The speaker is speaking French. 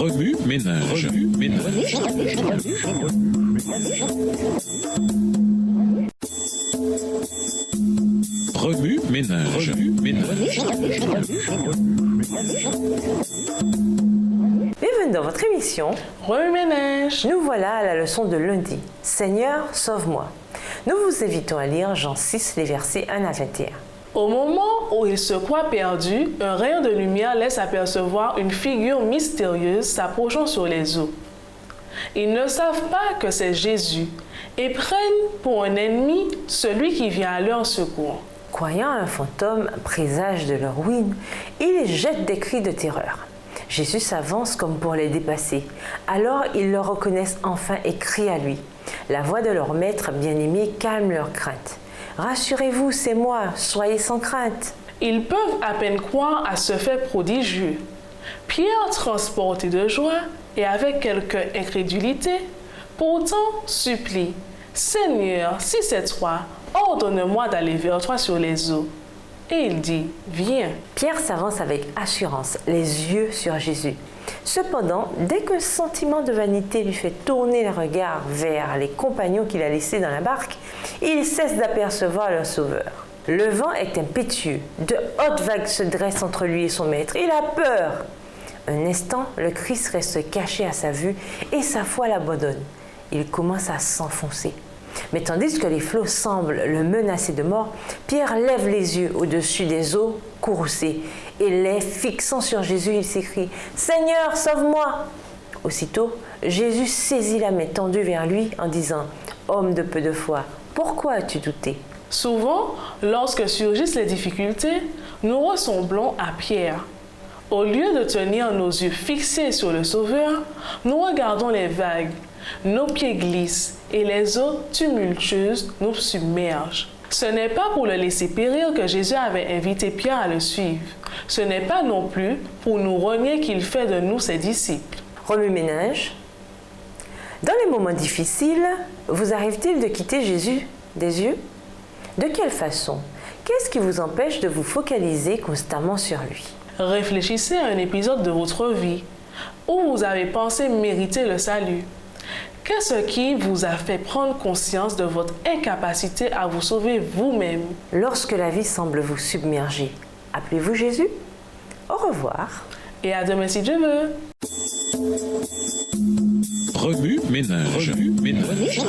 Remue ménage. Remue ménage. Bienvenue dans votre émission Remue ménage. Nous voilà à la leçon de lundi. Seigneur, sauve-moi. Nous vous invitons à lire Jean 6, les versets 1 à 21. Au moment où ils se croient perdus, un rayon de lumière laisse apercevoir une figure mystérieuse s'approchant sur les eaux. Ils ne savent pas que c'est Jésus et prennent pour un ennemi celui qui vient à leur secours. Croyant à un fantôme présage de leur ruine, ils jettent des cris de terreur. Jésus s'avance comme pour les dépasser. Alors ils le reconnaissent enfin et crient à lui. La voix de leur maître bien-aimé calme leur crainte. « Rassurez-vous, c'est moi, soyez sans crainte. » Ils peuvent à peine croire à ce fait prodigieux. Pierre, transporté de joie et avec quelque incrédulité, pourtant supplie « Seigneur, si c'est toi, ordonne-moi d'aller vers toi sur les eaux. » Et il dit « Viens. » Pierre s'avance avec assurance, les yeux sur Jésus. Cependant, dès qu'un sentiment de vanité lui fait tourner le regard vers les compagnons qu'il a laissés dans la barque, il cesse d'apercevoir leur sauveur. Le vent est impétueux, de hautes vagues se dressent entre lui et son maître. Il a peur. Un instant, le Christ reste caché à sa vue et sa foi l'abandonne. Il commence à s'enfoncer. Mais tandis que les flots semblent le menacer de mort, Pierre lève les yeux au-dessus des eaux courroucées et les fixant sur Jésus, il s'écrie « Seigneur, sauve-moi » Aussitôt, Jésus saisit la main tendue vers lui en disant « Homme de peu de foi, pourquoi as-tu douté ?» Souvent, lorsque surgissent les difficultés, nous ressemblons à Pierre. Au lieu de tenir nos yeux fixés sur le Sauveur, nous regardons les vagues. Nos pieds glissent et les eaux tumultueuses nous submergent. Ce n'est pas pour le laisser périr que Jésus avait invité Pierre à le suivre. Ce n'est pas non plus pour nous renier qu'il fait de nous ses disciples. Remue ménage. Dans les moments difficiles, vous arrive-t-il de quitter Jésus des yeux? De quelle façon? Qu'est-ce qui vous empêche de vous focaliser constamment sur lui? Réfléchissez à un épisode de votre vie où vous avez pensé mériter le salut. Qu'est-ce qui vous a fait prendre conscience de votre incapacité à vous sauver vous-même? Lorsque la vie semble vous submerger, appelez-vous Jésus? Au revoir. Et à demain si Dieu veut. Remue ménage. Remue ménage.